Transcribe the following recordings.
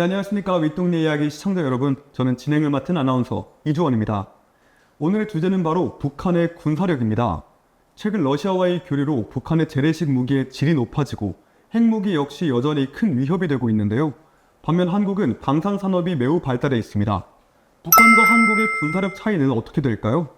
네, 안녕하십니까. 윗동네 이야기 시청자 여러분. 저는 진행을 맡은 아나운서 이주원입니다. 오늘의 주제는 바로 북한의 군사력입니다. 최근 러시아와의 교류로 북한의 재래식 무기의 질이 높아지고 핵무기 역시 여전히 큰 위협이 되고 있는데요. 반면 한국은 방산산업이 매우 발달해 있습니다. 북한과 한국의 군사력 차이는 어떻게 될까요?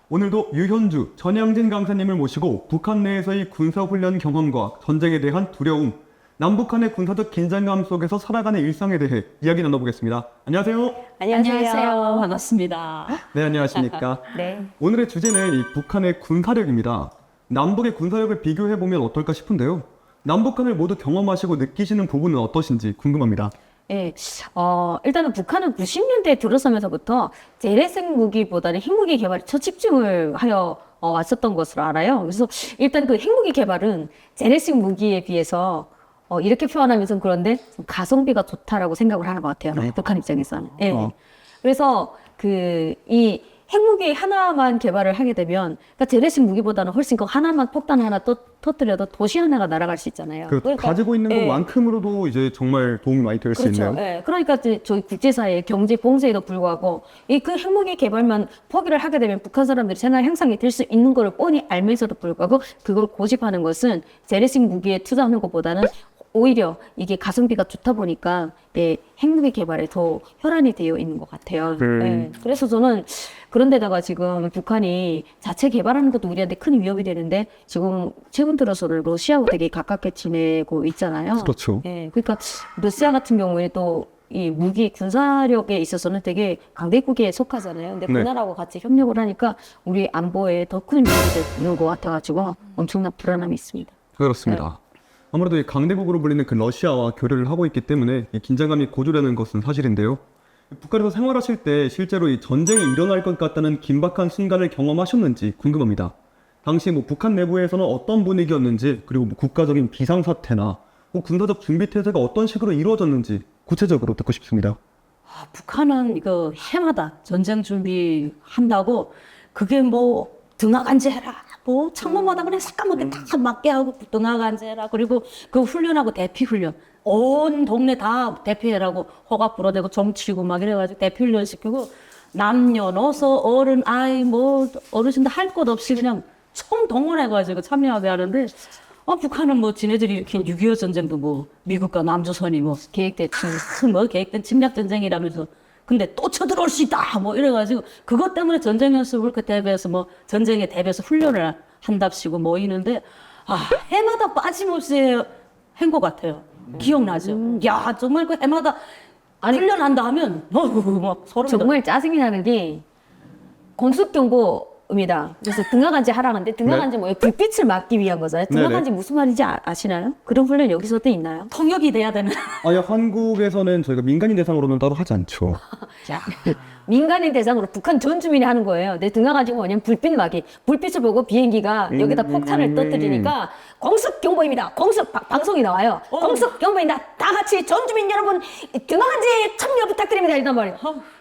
오늘도 유현주, 전양진 강사님을 모시고 북한 내에서의 군사훈련 경험과 전쟁에 대한 두려움, 남북한의 군사적 긴장감 속에서 살아가는 일상에 대해 이야기 나눠보겠습니다. 안녕하세요. 안녕하세요. 반갑습니다. 네, 안녕하십니까. 네. 오늘의 주제는 이 북한의 군사력입니다. 남북의 군사력을 비교해보면 어떨까 싶은데요. 남북한을 모두 경험하시고 느끼시는 부분은 어떠신지 궁금합니다. 네. 일단은 북한은 90년대에 들어서면서부터 재래식 무기보다는 핵무기 개발에 첫 집중을 하여 왔었던 것으로 알아요. 그래서 일단 그 핵무기 개발은 재래식 무기에 비해서 이렇게 표현하면서 그런데 좀 가성비가 좋다라고 생각을 하는 것 같아요. 북한 입장에서는. 네. 그래서 이 핵무기 하나만 개발을 하게 되면, 그러니까 재래식 무기보다는 훨씬 그 하나만 폭탄 하나 터뜨려도 도시 하나가 날아갈 수 있잖아요. 그러니까 가지고 있는 것만큼으로도 이제 정말 도움이 많이 될 수 있네요. 네. 그러니까 이제 저희 국제사회의 경제 봉쇄에도 불구하고 그 핵무기 개발만 포기를 하게 되면 북한 사람들이 생활 향상이 될 수 있는 걸 뻔히 알면서도 불구하고 그걸 고집하는 것은 재래식 무기에 투자하는 것보다는 오히려 이게 가성비가 좋다 보니까 핵무기 개발에 더 혈안이 되어 있는 것 같아요. 네. 그래서 저는 그런데다가 지금 북한이 자체 개발하는 것도 우리한테 큰 위협이 되는데 지금 최근 들어서는 러시아하고 되게 가깝게 지내고 있잖아요. 그렇죠. 네. 그러니까 러시아 같은 경우에 또 이 무기 군사력에 있어서는 되게 강대국에 속하잖아요. 근데 그 나라하고 같이 협력을 하니까 우리 안보에 더 큰 위협이 되는 것 같아가지고 엄청난 불안함이 있습니다. 그렇습니다. 아무래도 이 강대국으로 불리는 그 러시아와 교류를 하고 있기 때문에 이 긴장감이 고조되는 것은 사실인데요. 북한에서 생활하실 때 실제로 이 전쟁이 일어날 것 같다는 긴박한 순간을 경험하셨는지 궁금합니다. 당시 북한 내부에서는 어떤 분위기였는지, 그리고 국가적인 비상사태나 군사적 준비태세가 어떤 식으로 이루어졌는지 구체적으로 듣고 싶습니다. 북한은 이거 해마다 전쟁 준비한다고 그게 등하간지 해라. 창문마다 그냥 새까맣게 다 맞게 하고 등하간지 해라. 그리고 그 훈련하고 대피 훈련. 온 동네 다 대피해라고 허가 불어대고 정치고 막 이래가지고 대피 훈련 시키고 남녀노소 어른 아이 어르신들 할 것 없이 그냥 총동원해가지고 참여하게 하는데 북한은 지네들이 이렇게 6.25 전쟁도 미국과 남조선이 계획된 침략 전쟁이라면서 근데 또 쳐들어올 수 있다 이래가지고 그것 때문에 전쟁 연습을 그 대비해서 전쟁에 대비해서 훈련을 한답시고 모이는데 해마다 빠짐없이 한 것 같아요. 기억나죠? 야 정말 그 해마다 훈련한다 하면 소름 정말 짜증이 나는 게 공습경보입니다. 그래서 등하간지 하라는데 등하간지 뭐예요? 불빛을 막기 위한 거잖아요. 등하간지 무슨 말인지 아시나요? 그런 훈련 여기서도 있나요? 통역이 돼야 되는. 아니, 한국에서는 저희가 민간인 대상으로는 따로 하지 않죠. 민간인 대상으로 북한 전 주민이 하는 거예요. 내 등하간지 뭐냐면 불빛 막기. 불빛을 보고 비행기가 여기다 폭탄을 터뜨리니까 공습경보입니다. 방송이 나와요. 공습경보입니다. 다 같이 전 주민 여러분 등하간지 참여 부탁드립니다. 이단 말이에요.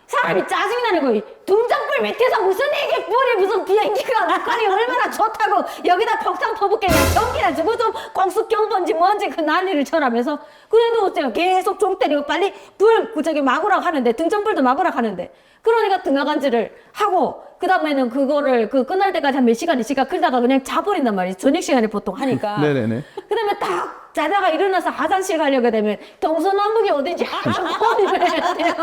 사람이 짜증이 나는 거예요. 등장불 밑에서 무슨 이게 뿔이 무슨 비행기가 북한이 얼마나 좋다고 여기다 폭탄 퍼붓게 전기나 주고 좀 공습경보인지 뭔지 그 난리를 쳐라면서 그래도 어때요? 계속 종 때리고 빨리 막으라고 하는데 등장불도 막으라고 하는데 그러니까 등하간지를 하고 그 다음에는 그거를 끝날 때까지 한 몇 시간, 2시간 그러다가 그냥 자버린단 말이에요. 저녁 시간에 보통 하니까. 네네네. 그 다음에 딱 자다가 일어나서 화장실 가려고 되면 동서남북이 어딘지 확인을 해야 돼요.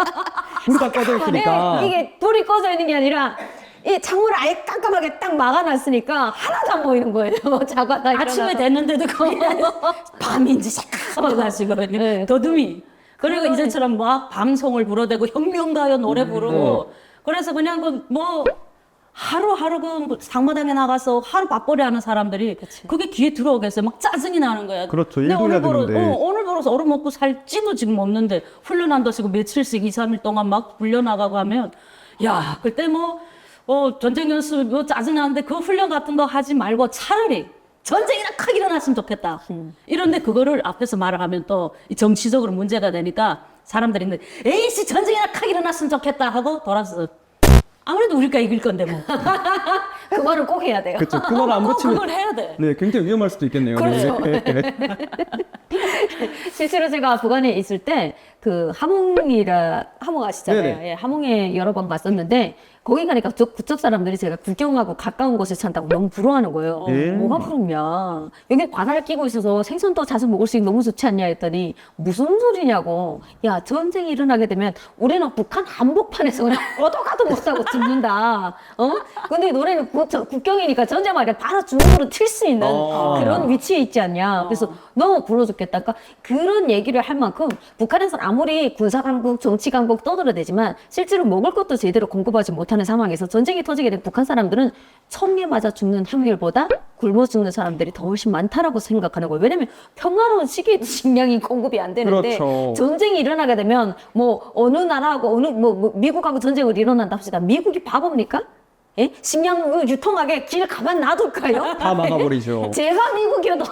불이 다 꺼져 있으니까. 이게 불이 꺼져 있는 게 아니라 이 창문을 아예 깜깜하게 딱 막아놨으니까 하나도 안 보이는 거예요. 자다가 아침에 됐는데도 밤인지 새까맣게 더듬이. 그리고 이제처럼 방송을 불어대고 혁명가요 노래 부르고 그래서 그냥 하루하루 상마당에 나가서 하루 밥벌이 하는 사람들이 그게 귀에 들어오겠어요. 막 짜증이 나는 거야. 그렇죠. 근데 일본에 듣는데. 오늘 벌어서 얼어먹고 살찌도 지금 없는데 훈련한다시고 며칠씩 2, 3일 동안 막 훈련나가고 하면 야 그때 전쟁 연습 짜증나는데 그 훈련 같은 거 하지 말고 차라리 전쟁이나 크게 일어났으면 좋겠다. 이런데 그거를 앞에서 말을 하면 또 정치적으로 문제가 되니까 사람들이 에이씨 전쟁이나 크게 일어났으면 좋겠다 하고 돌아서 아무래도 우리가 이길 건데 그 말은 꼭 해야 돼요. 그렇죠. 그 말 안 붙이면 그걸 해야 돼. 네, 굉장히 위험할 수도 있겠네요. 그렇죠. 네. 실제로 제가 북한에 있을 때 그 함흥 아시잖아요. 네네. 예, 함흥에 여러 번 갔었는데 거기 가니까 그쪽 사람들이 제가 국경하고 가까운 곳에 산다고 너무 부러워하는 거예요. 뭐가 부럽냐? 여기 바다를 끼고 있어서 생선도 자주 먹을 수 있는 너무 좋지 않냐 했더니 무슨 소리냐고. 야, 전쟁이 일어나게 되면 우리는 북한 한복판에서 그냥 어도가도 못하고 죽는다. 어? 근데 너네는 국경이니까 전쟁 말이야 바로 중국으로 튈 수 있는 그런 위치에 있지 않냐. 그래서 너무 부러워 죽겠다. 그러니까 그런 얘기를 할 만큼 북한에서는 아무리 군사강국, 정치강국 떠들어대지만 실제로 먹을 것도 제대로 공급하지 못하는 상황에서 전쟁이 터지게 된 북한 사람들은 총에 맞아 죽는 확률보다 굶어 죽는 사람들이 더 훨씬 많다라고 생각하는 거예요. 왜냐면 평화로운 시기에도 식량이 공급이 안 되는데 그렇죠. 전쟁이 일어나게 되면 뭐 어느 나라하고 뭐 미국하고 전쟁을 일어난다 합시다. 미국이 바보입니까? 예? 식량을 유통하게 길 가만 놔둘까요? 다 막아버리죠. 제가 미국이어도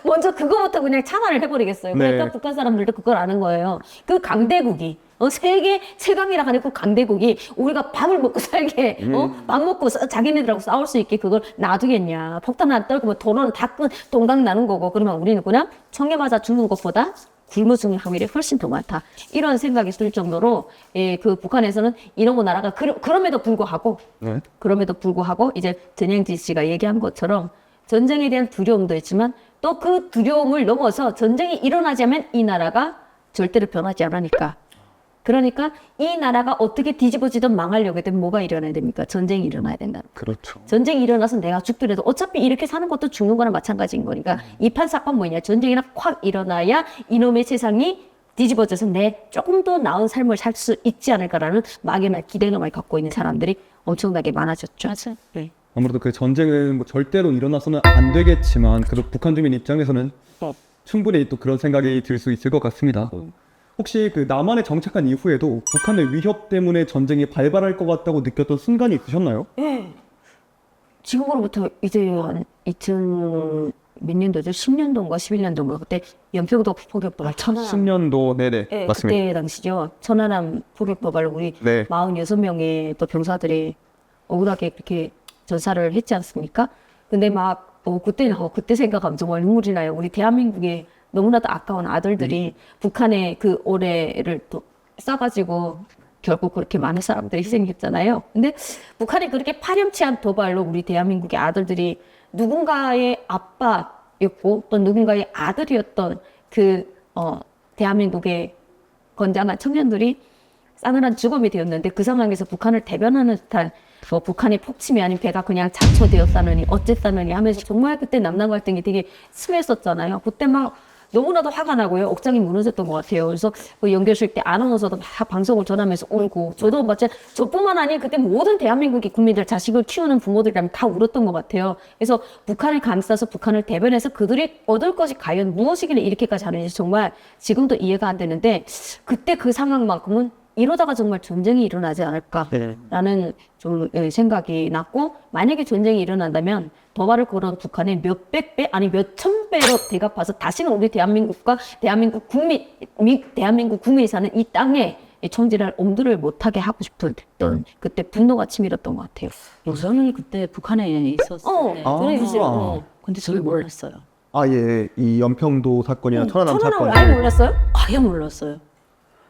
먼저 그거부터 그냥 차단을 해버리겠어요. 그러니까 네. 북한 사람들도 그걸 아는 거예요. 그 강대국이 세계 최강이라 하는 그 강대국이 우리가 밥을 먹고 살게 밥 먹고 자기네들하고 싸울 수 있게 그걸 놔두겠냐. 폭탄 안 떨고 뭐 도로는 다 동강 나는 거고 그러면 우리는 그냥 총에 맞아 죽는 것보다 굶어 죽는 확률이 훨씬 더 많다. 이런 생각이 들 정도로 예, 그 북한에서는 이런 나라가 그럼에도 불구하고 네. 그럼에도 불구하고 이제 전영지 씨가 얘기한 것처럼 전쟁에 대한 두려움도 있지만 또 그 두려움을 넘어서 전쟁이 일어나자면 이 나라가 절대로 변하지 않으니까. 그러니까 이 나라가 어떻게 뒤집어지든 망하려고 되면 뭐가 일어나야 됩니까? 전쟁이 일어나야 된다. 그렇죠. 전쟁이 일어나서 내가 죽더라도 어차피 이렇게 사는 것도 죽는 거나 마찬가지인 거니까 이 판사건 뭐냐? 전쟁이나 콱 일어나야 이놈의 세상이 뒤집어져서 내 조금 더 나은 삶을 살 수 있지 않을까라는 막연한 기대감을 갖고 있는 사람들이 엄청나게 많아졌죠. 네. 아무래도 그 전쟁은 뭐 절대로 일어나서는 안 되겠지만 그래도 북한 주민 입장에서는 충분히 또 그런 생각이 들 수 있을 것 같습니다. 혹시 그 남한에 정착한 이후에도 북한의 위협 때문에 전쟁이 발발할 것 같다고 느꼈던 순간이 있으셨나요? 예. 지금으로부터 이제 한 2000 몇 년도죠? 10년도인가 11년도인가 그때 연평도 포격도발 천안함 10년도 네네 예, 맞습니다. 그때 당시죠. 천안함 포격도발 우리 네. 46명의 또 병사들이 억울하게 그렇게 전사를 했지 않습니까? 근데 막 그때는 그때 생각하면 정말 눈물이 나요. 우리 대한민국의 너무나도 아까운 아들들이 북한의 그 오래를 또 싸가지고 결국 그렇게 많은 사람들이 희생했잖아요. 근데 북한이 그렇게 파렴치한 도발로 우리 대한민국의 아들들이 누군가의 아빠였고 또 누군가의 아들이었던 대한민국의 건장한 청년들이 싸늘한 죽음이 되었는데 그 상황에서 북한을 대변하는 듯한 북한의 폭침이 아닌 배가 그냥 자초되었다느니 어쨌다느니 하면서 정말 그때 남남 갈등이 되게 심했었잖아요. 그때 막 너무나도 화가 나고요. 억장이 무너졌던 것 같아요. 그래서 그 연결실 때 아나운서도 막 방송을 전하면서 울고 저도 마치 저뿐만 아니라 그때 모든 대한민국의 국민들 자식을 키우는 부모들이라면 다 울었던 것 같아요. 그래서 북한을 감싸서 북한을 대변해서 그들이 얻을 것이 과연 무엇이길래 이렇게까지 하는지 정말 지금도 이해가 안 되는데 그때 그 상황만큼은 이러다가 정말 전쟁이 일어나지 않을까라는 좀 생각이 났고 만약에 전쟁이 일어난다면 도발을 걸은 북한의 몇백 배 아니 몇천 배로 대갚아서 다시는 우리 대한민국과 대한민국 국민이 사는 이 땅에 총질할 엄두를 못하게 하고 싶은 그때 분노가 치밀었던 것 같아요. 저는 그때 북한에 있었어요. 그래 근데 저를 몰랐어요. 예, 이 연평도 사건이나 천안함 사건. 아예 몰랐어요? 아예 몰랐어요.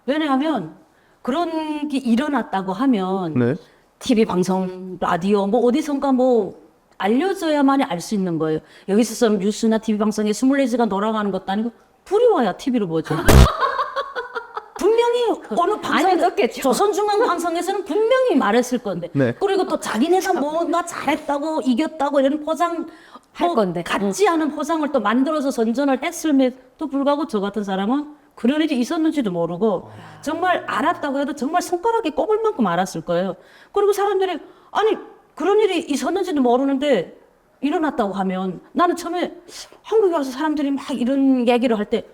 왜냐하면 그런 게 일어났다고 하면 네. TV 방송, 라디오 뭐 어디선가 뭐 알려줘야만이 알 수 있는 거예요. 여기 있어서 뉴스나 TV 방송에 24시간 돌아가는 것도 아니고 불이 와야 TV를 보죠. 분명히 어느 방송, 듣겠죠. 조선중앙방송에서는 분명히 말했을 건데. 네. 그리고 또 자기네가 뭔가 잘했다고 이겼다고 이런 포장 할 건데. 같지 않은 포장을 또 만들어서 선전을 했음에도 불구하고 저 같은 사람은 그런 일이 있었는지도 모르고 정말 알았다고 해도 정말 손가락에 꼽을 만큼 알았을 거예요. 그리고 사람들이 아니 그런 일이 있었는지도 모르는데 일어났다고 하면 나는 처음에 한국에 와서 사람들이 막 이런 얘기를 할 때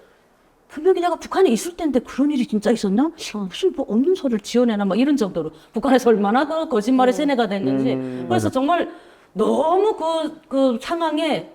분명히 내가 북한에 있을 때인데 그런 일이 진짜 있었나? 무슨 뭐 없는 소리를 지어내나 막 이런 정도로 북한에서 얼마나 그 거짓말의 세뇌가 됐는지 그래서 정말 너무 그 상황에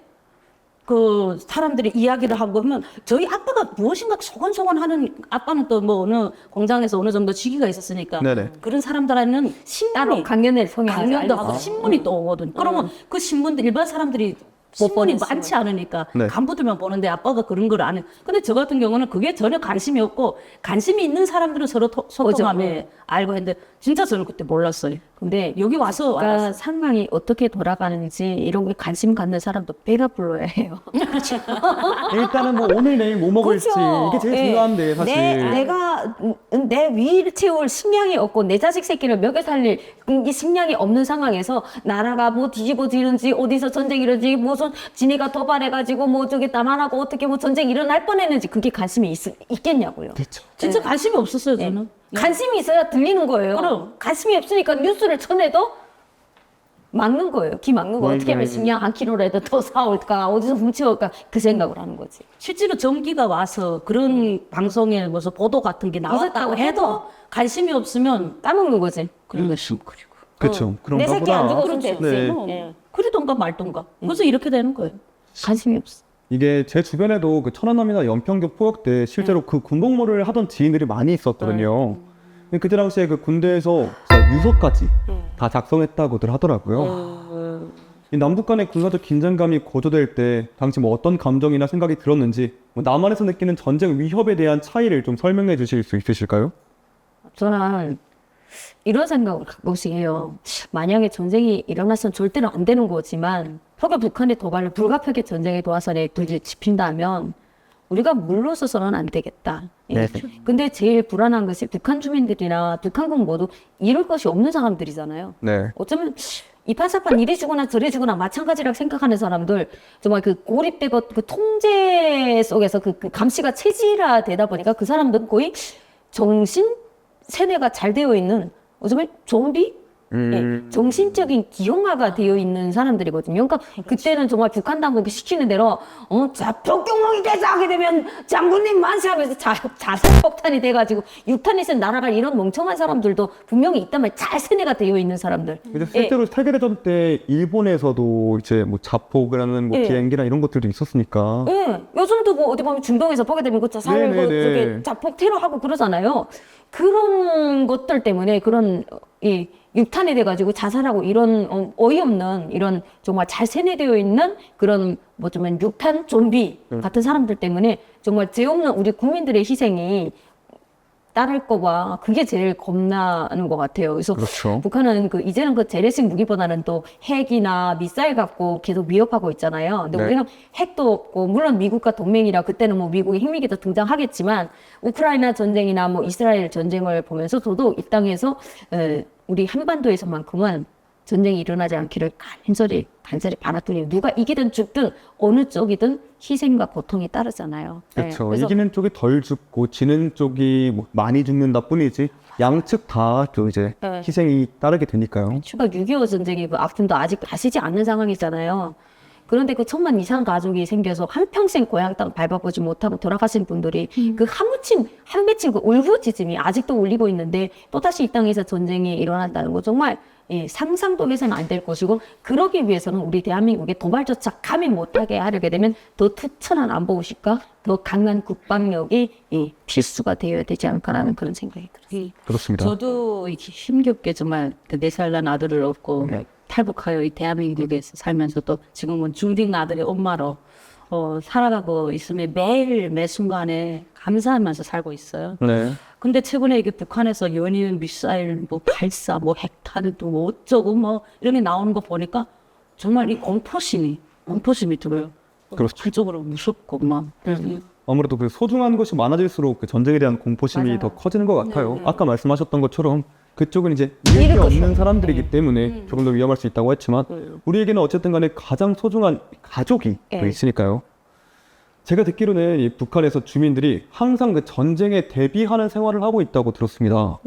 그 사람들이 이야기를 하고 그러면 저희 아빠가 무엇인가 소곤소곤하는 아빠는 또 뭐 어느 공장에서 어느 정도 직위가 있었으니까 네네. 그런 사람들한테는 따로 신문이 강연을 통해 강연도 하고 신문이 또 오거든. 그러면 그 신문들 일반 사람들이 신문이 보냈어요. 많지 않으니까 네. 간부들만 보는데 아빠가 그런 걸 안 해. 근데 저 같은 경우는 그게 전혀 관심이 없고 관심이 있는 사람들은 서로 소통하며 알고 했는데 진짜 저는 그때 몰랐어요. 근데 여기 와서 그러니까 상황이 어떻게 돌아가는지 이런 게 관심 갖는 사람도 배가 불러야 해요. 일단은 뭐 오늘 내일 뭐 먹을지 이게 제일 예. 중요한데 사실. 내가 내 위를 채울 식량이 없고 내 자식 새끼를 먹여 살릴 이 식량이 없는 상황에서 나라가 뭐 뒤집어지는지 어디서 전쟁 일어지 무슨 지네가 도발해가지고 뭐 저기 남한하고 어떻게 뭐 전쟁 일어날 뻔했는지 그게 관심이 있겠냐고요. 그렇죠. 진짜 관심이 없었어요 저는. 관심이 있어야 들리는 거예요. 그럼. 관심이 없으니까 뉴스를 쳐내도 막는 거예요. 기 막는 거. 어떻게 하면 식량 한 킬로라도 더 사올까 어디서 훔쳐올까 그 생각을 하는 거지. 실제로 전기가 와서 그런 방송에 무슨 보도 같은 게 나왔다고 해도 관심이 없으면 까먹는 거지. 그런 거 숨그리고 그렇죠. 그런가 내 새끼 안 보다. 죽어도 됐지. 네. 예. 그러던가 말던가. 그래서 이렇게 되는 거예요. 관심이 없어. 이게 제 주변에도 그 천안함이나 연평교 포역 때 실제로 그 군복무를 하던 지인들이 많이 있었거든요. 근데 그때 당시에 그 군대에서 진짜 유서까지 다 작성했다고들 하더라고요. 이 남북 간의 군사적 긴장감이 고조될 때 당시 뭐 어떤 감정이나 생각이 들었는지 뭐 남한에서 느끼는 전쟁 위협에 대한 차이를 좀 설명해 주실 수 있으실까요? 저는 이런 생각을 가끔씩 해요. 만약에 전쟁이 일어났으면 절대로 안 되는 거지만 혹여 북한의 도발로 불가피하게 전쟁의 도화선에 불이 지핀다면 우리가 물러서서는 안 되겠다. 예. 근데 제일 불안한 것이 북한 주민들이나 북한군 모두 이룰 것이 없는 사람들이잖아요. 네. 어쩌면 이판사판 이리 주거나 저리 주거나 마찬가지라고 생각하는 사람들 정말 그 고립되고 그 통제 속에서 그 감시가 체질화되다 보니까 그 사람들은 거의 정신 세뇌가 잘 되어 있는 어쩌면 좀비 예, 정신적인 기형화가 되어 있는 사람들이거든요. 그러니까 그때는 정말 북한 당국이 시키는 대로 자 북경공이 대사하게 되면 장군님 만세하면서 자살폭탄이 돼가지고 육탄에서 날아갈 이런 멍청한 사람들도 분명히 있단 말이에요. 잘 세뇌가 되어 있는 사람들. 근데 실제로 세계대전 때 일본에서도 이제 뭐 자폭이라는 뭐 예. 비행기나 이런 것들도 있었으니까. 예, 요즘도 뭐 어디 보면 중동에서 보게 되면 그 자살 그 네네네. 저게 자폭 테러하고 그러잖아요. 그런 것들 때문에 그런 이 육탄이 돼가지고 자살하고 이런 어이없는 이런 정말 잘 세뇌되어 있는 그런 뭐 좀 육탄 좀비 같은 사람들 때문에 정말 죄 없는 우리 국민들의 희생이 따를 거봐. 그게 제일 겁나는 것 같아요. 그래서 그렇죠. 북한은 그 이제는 그 재래식 무기보다는 또 핵이나 미사일 갖고 계속 위협하고 있잖아요. 근데 네. 우리는 핵도 없고 물론 미국과 동맹이라 그때는 뭐 미국의 핵미기도 등장하겠지만 우크라이나 전쟁이나 뭐 이스라엘 전쟁을 보면서 저도 이 땅에서 우리 한반도에서만큼은 전쟁이 일어나지 않기를 간절히 바랐더니 누가 이기든 죽든 어느 쪽이든 희생과 고통이 따르잖아요. 네, 그렇죠. 그래서 이기는 쪽이 덜 죽고 지는 쪽이 뭐 많이 죽는다 뿐이지 양측 다 또 이제 네. 희생이 따르게 되니까요. 추가 6.25 전쟁의 그 아픔도 아직 가시지 않는 상황이잖아요. 그런데 그 천만 이상 가족이 생겨서 한평생 고향 땅 밟아보지 못하고 돌아가신 분들이 그 한 맺힌 그 울부짖음이 아직도 울리고 있는데 또다시 이 땅에서 전쟁이 일어난다는 거 정말 상상도 해서는 안 될 것이고 그러기 위해서는 우리 대한민국의 도발조차 감히 못하게 하려게 되면 더 투철한 안보의식과 더 강한 국방력이 필수가 되어야 되지 않을까라는 그런 생각이 들어요. 그렇습니다. 저도 이렇게 힘겹게 정말 그 4살 난 아들을 얻고 탈북하여 이 대한민국에서 살면서도 지금은 중딩 아들의 엄마로 살아가고 있으면 매일 매 순간에 감사하면서 살고 있어요. 네. 근데 최근에 이게 북한에서 연이은 미사일 뭐 발사 뭐 핵탄두 뭐 어쩌고 뭐 이런 게 나오는 거 보니까 정말 이 공포심이 들어요. 그렇죠. 한쪽으로 무섭고 막. 아무래도 그 소중한 것이 많아질수록 그 전쟁에 대한 공포심이 맞아요. 더 커지는 것 같아요. 아까 말씀하셨던 것처럼 그쪽은 이제 잃을 잃을 게 것이 없는 사람들이기 때문에 조금 더 위험할 수 있다고 했지만 우리에게는 어쨌든 간에 가장 소중한 가족이 또 있으니까요. 제가 듣기로는 이 북한에서 주민들이 항상 그 전쟁에 대비하는 생활을 하고 있다고 들었습니다.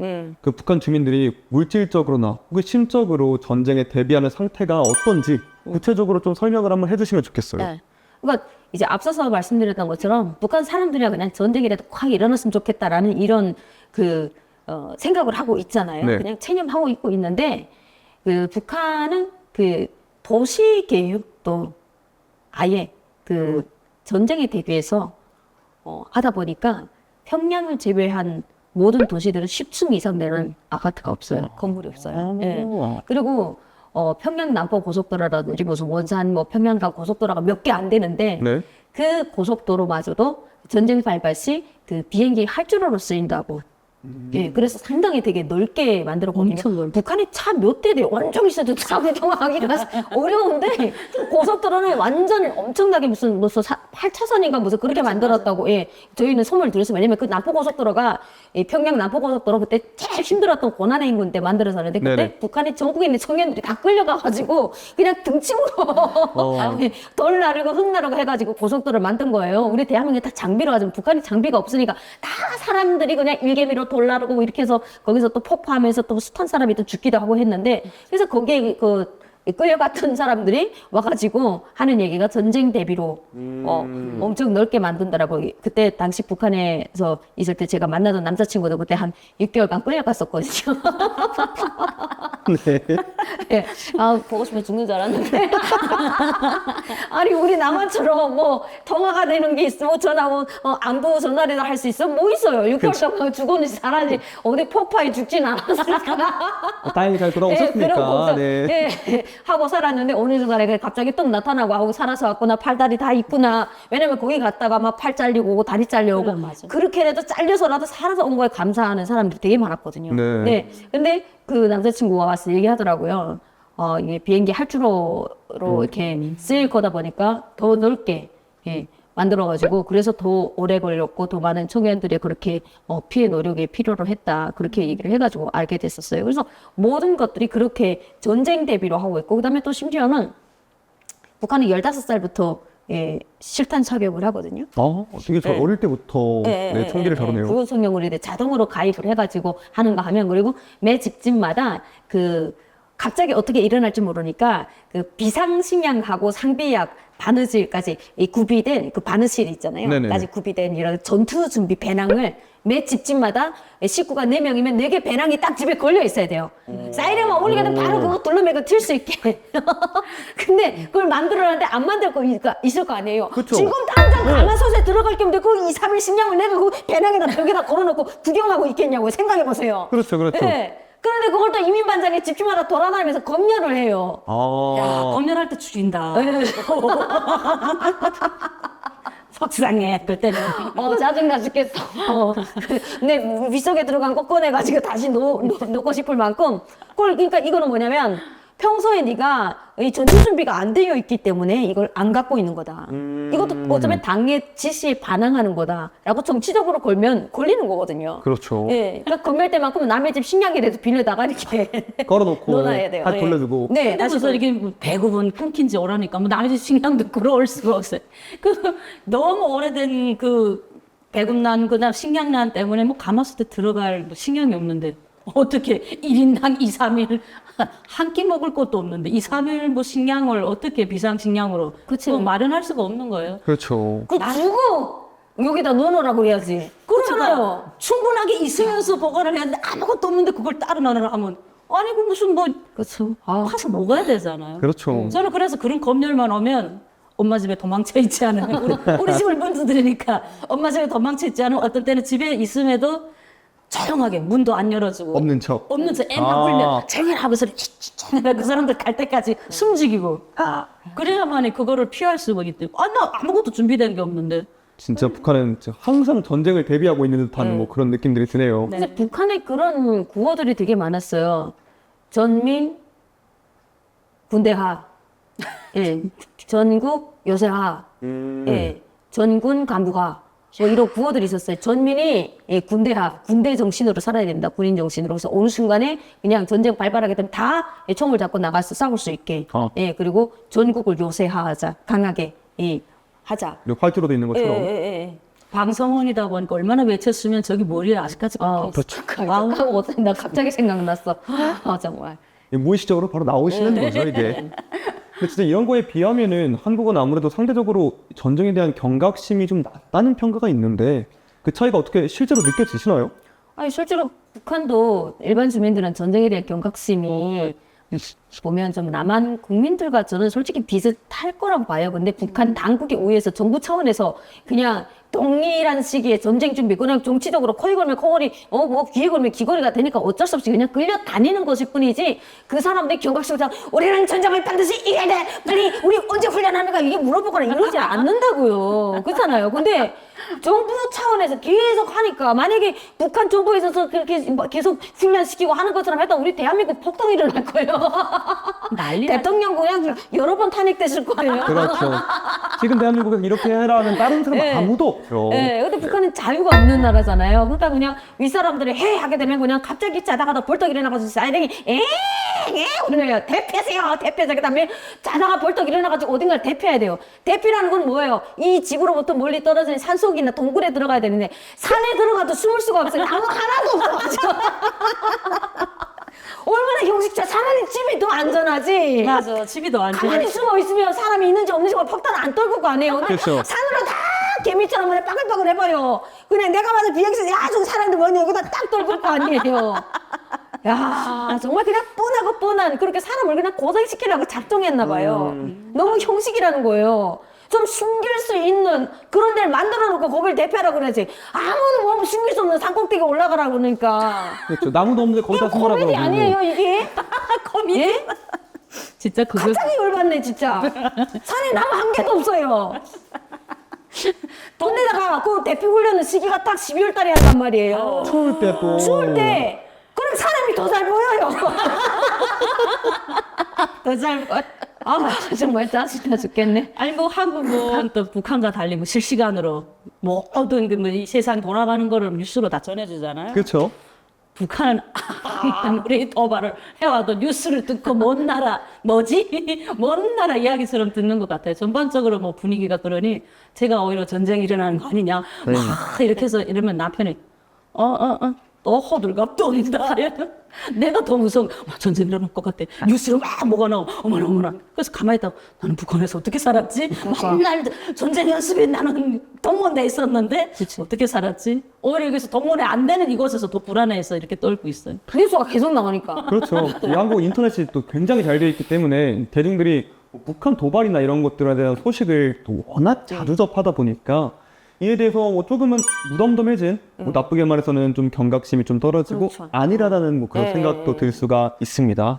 그 북한 주민들이 물질적으로나 혹은 심적으로 전쟁에 대비하는 상태가 어떤지 구체적으로 좀 설명을 한번 해주시면 좋겠어요. 네. 그러니까 이제 앞서서 말씀드렸던 것처럼 북한 사람들이야 그냥 전쟁이라도 확 일어났으면 좋겠다라는 이런 생각을 하고 있잖아요. 네. 그냥 체념하고 있고 있는데 그 북한은 그 도시 계획도 아예 그 전쟁에 대비해서 하다 보니까 평양을 제외한 모든 도시들은 10층 이상 되는 아파트가 없어요. 건물이 없어요. 예. 그리고 평양 남포 고속도로라든지 무슨 원산 뭐 평양간 고속도로가 몇 개 안 되는데 네. 그 고속도로마저도 전쟁 발발 시 그 비행기 활주로로 쓰인다고. 예, 그래서 상당히 되게 넓게 만들었거든요. 엄청 넓. 북한이 차 몇 대 돼요. 원정 있어도 차를 통하기가 어려운데 고속도로는 완전 엄청나게 무슨 8차선인가 무슨 그렇게 만들었다고. 예, 저희는 소문을 들었어요. 왜냐면 그 남포 고속도로가 평양 남포 고속도로 그때 제일 힘들었던 고난의 인구인데 만들어서는데 그때 네네. 북한에 전국에 있는 청년들이 다 끌려가가지고 그냥 등짐으로 돌 나르고 흙 나르고 해가지고 고속도로를 만든 거예요. 우리 대한민국이 다 장비로 하지만 북한이 장비가 없으니까 다 사람들이 그냥 일개미로 돌 나르고 이렇게 해서 거기서 또 폭파하면서 또 숱한 사람이 또 죽기도 하고 했는데 그래서 거기에 그 끌려갔던 사람들이 와가지고 하는 얘기가 전쟁 대비로 엄청 넓게 만든다라고. 그때 당시 북한에서 있을 때 제가 만나던 남자친구도 그때 한 6개월간 끌려갔었거든요. 네. 예. 아, 보고 싶어 죽는 줄 알았는데. 아니, 우리 남한처럼 뭐, 통화가 되는 게 있어. 뭐, 전화, 안부 전화라도 할 수 있어? 뭐 있어요. 6개월 동안 죽었는지 살았는지, 어디 폭파에 죽진 않았으니까. 다행히 잘 돌아오셨으니까. 그러고 네. 예, 하고 살았는데, 어느 순간에 갑자기 또 나타나고 하고 살아서 왔구나, 팔다리 다 있구나. 왜냐면 거기 갔다가 막 팔 잘리고 오고, 다리 잘려오고. 그래, 맞아. 그렇게라도 잘려서라도 살아서 온 거에 감사하는 사람들이 되게 많았거든요. 네. 근데 그 남자친구가 와서 얘기하더라고요. 이게 비행기 활주로로 이렇게 쓰일 거다 보니까 더 넓게 만들어가지고 그래서 더 오래 걸렸고 더 많은 청년들이 그렇게 피해 노력이 필요로 했다. 그렇게 얘기를 해가지고 알게 됐었어요. 그래서 모든 것들이 그렇게 전쟁 대비로 하고 있고 그다음에 또 심지어는 북한은 15살부터 실탄 사격을 하거든요. 되게 저 어릴 때부터 네, 총기를 다루네요. 구급 성명으로 이제 자동으로 가입을 해가지고 하는가 하면 그리고 매 집집마다 그 갑자기 어떻게 일어날지 모르니까 그 비상식량하고 상비약 바느질까지 이 구비된 그 바느실 있잖아요. 네네. 까지 구비된 이런 전투 준비 배낭을 매 집집마다 식구가 4명이면 4개 배낭이 딱 집에 걸려 있어야 돼요. 사이렌만 울리게 되면 바로 그거 둘러매고 튈 수 있게. 근데 그걸 만들어놨는데 안 만들 거 있을 거 아니에요. 그쵸. 지금 당장 가마솥에 들어갈 겸데 그 2, 3일 식량을 내가 그 배낭에다 벽에다 걸어놓고 구경하고 있겠냐고요. 생각해보세요. 그렇죠, 그렇죠. 네. 그런데 그걸 또 이민반장이 집집마다 돌아다니면서 검열을 해요. 야, 검열할 때 죽인다. 속상해, 그때는. 짜증나 죽겠어. 내 윗속에 들어간 거 꺼내가지고 다시 놓고 싶을 만큼. 그러니까 이거는 뭐냐면 평소에 네가 이 전투 준비가 안 되어 있기 때문에 이걸 안 갖고 있는 거다. 이것도 어쩌면 당의 지시에 반항하는 거다라고 정치적으로 걸면 걸리는 거거든요. 그렇죠. 예, 그러니까 검열 때만큼 남의 집 식량이라도 빌려다가 이렇게 걸어놓고 넣어놔야 돼요. 다시 돌려주고. 네, 다시 다시 이렇게 뭐 배급은 끊긴 지 오라니까 뭐 남의 집 식량도 끌어올 수가 없어요. 그 너무 오래된 그 배급난 그다음 식량난 때문에 뭐 가마솥에 들어갈 뭐 식량이 없는데 어떻게 1인당 2, 3일 한 끼 먹을 것도 없는데 2, 3일 뭐 식량을 어떻게 비상식량으로 그쵸. 마련할 수가 없는 거예요. 그렇죠. 그 주고 여기다 넣어놓으라고 해야지. 그렇잖아요. 충분하게 있으면서 보관을 해야 하는데 아무것도 없는데 그걸 따로 넣으라 하면 아니 그 무슨 뭐 그렇죠. 가서 먹어야 되잖아요. 그렇죠. 저는 그래서 그런 검열만 오면 엄마 집에 도망쳐 있지 않은 우리 집을 문 두드리니까 엄마 집에 도망쳐 있지 않은 어떤 때는 집에 있음에도 조용하게 문도 안 열어주고 없는 척. 없는 척 애만 불면 조용히 하고 소리 그 사람들 갈 때까지 숨죽이고 그래야만이 그거를 피할 수가 있대. 나 아무것도 준비된 게 없는데. 진짜 북한은 진짜 항상 전쟁을 대비하고 있는 듯한 뭐 그런 느낌들이 드네요. 근데 북한에 그런 구호들이 되게 많았어요. 전민 군대하, 전국 요새하, 전군 간부하. 뭐 이런 구호들이 있었어요. 전민이 군대하, 군대 정신으로 살아야 됩니다. 군인 정신으로. 그래서 어느 순간에 그냥 전쟁 발발하게 되면 다 총을 잡고 나가서 싸울 수 있게. 그리고 전국을 요새하하자, 강하게 하자. 활주로도 있는 것처럼. 방송원이다 보니까 얼마나 외쳤으면 저기 머리에 아직까지 그렇죠. 하고 나 갑자기 생각났어. 정말. 무의식적으로 바로 나오시는 거죠, 이게. 근데 진짜 이런 거에 비하면은 한국은 아무래도 상대적으로 전쟁에 대한 경각심이 좀 낮다는 평가가 있는데 그 차이가 어떻게 실제로 느껴지시나요? 아니, 실제로 북한도 일반 주민들은 전쟁에 대한 경각심이 보면 좀 남한 국민들과 저는 솔직히 비슷할 거라고 봐요. 근데 북한 당국에 의해서 정부 차원에서 그냥 동일한 시기에 전쟁 준비, 그냥 정치적으로 코에 걸면 코걸이, 뭐 귀에 걸면 귀걸이가 되니까 어쩔 수 없이 그냥 끌려다니는 것일 뿐이지, 그 사람들이 경각심으로 우리는 전쟁을 반드시 이겨야 돼! 빨리 우리 언제 훈련합니까? 이게 물어보거나 이러지 않는다고요. 그렇잖아요. 근데 정부 차원에서 계속 하니까, 만약에 북한 정부에서 그렇게 계속 훈련시키고 하는 것처럼 했다 우리 대한민국 폭동이 일어날 거예요. 난리 대통령 그냥 여러 번 탄핵됐을 거예요. 그렇죠. 지금 대한민국에서 이렇게 해라는 다른 사람 네. 아무도 없죠. 네, 근데 북한은 자유가 없는 나라잖아요. 그러니까 그냥 윗사람들이 해 하게 되면 그냥 갑자기 자다가다 벌떡 일어나가지고 사이렌이 그러네요. 대피하세요. 대피하세요. 그다음에 자다가 벌떡 일어나가지고 어딘가를 대피해야 돼요. 대피라는 건 뭐예요? 이 집으로부터 멀리 떨어진 산속이나 동굴에 들어가야 되는데 산에 들어가도 숨을 수가 없어요. 나무 하나도 없어가지고. 얼마나 형식자 차라리 집이 더 안전하지. 맞아. 집이 더 안전. 가만히 숨어 있으면 사람이 있는지 없는지 폭탄 안 떨굴 거 아니에요. 근데 그렇죠. 산으로 다 개미처럼 그냥 빠글빠글 해버려. 그냥 내가 봐도 비행기에서 야, 저기 사람들 뭐냐, 여기다 딱 떨굴 거 아니에요. 야, 정말 그냥 뻔하고 뻔한, 그렇게 사람을 그냥 고생시키려고 작정했나 봐요. 너무 형식이라는 거예요. 좀 숨길 수 있는 그런 데를 만들어 놓고 거길 대피하라고 그러지. 아무도 뭐 숨길 수 없는 산꼭대기에 올라가라고 그러니까. 그렇죠. 나무도 없는데 거기다 이거 숨으라고. 코미디 아니에요, 이게? 코미디. 예? 진짜 그거 갑자기 열받네, 진짜. 산에 나무 한 개도 없어요. 돈에다가 그 대피 훈련은 시기가 딱 12월 달에 한단 말이에요. 추울 때 또. 추울 때. 그럼 사람이 더 잘 보여요. 더 잘 보여. 아, 정말 짜증나 죽겠네. 아니 뭐 한국은 또 북한과 달리 뭐 실시간으로 모든 그이 세상 돌아가는 거를 뉴스로 다 전해주잖아요. 그렇죠. 북한은 아무리 도발을 해와도 뉴스를 듣고 먼 나라 뭐지? 먼 나라 이야기처럼 듣는 것 같아요. 전반적으로 뭐 분위기가 그러니 제가 오히려 전쟁이 일어나는 거 아니냐 막 이렇게 해서 이러면 남편이 또 호들갑 돈다. 내가 더 무서운 전쟁 일어날 것 같아. 뉴스로 막 뭐가 나오고 어머나. 그래서 가만히 있다가 나는 북한에서 어떻게 살았지? 맨날 전쟁 연습에 나는 동문대에 있었는데 어떻게 살았지? 오히려 여기서 동문회 안 되는 이곳에서 더 불안해서 이렇게 떨고 있어요. 뉴스가 계속 나오니까. 그렇죠. 이 한국 인터넷이 또 굉장히 잘 되어 있기 때문에 대중들이 북한 도발이나 이런 것들에 대한 소식을 또 워낙 자주 접하다 보니까 이에 대해서 뭐 조금은 무덤덤해진, 뭐 나쁘게 말해서는 좀 경각심이 좀 떨어지고 그렇죠. 아니라는 뭐 그런 네. 생각도 들 수가 있습니다.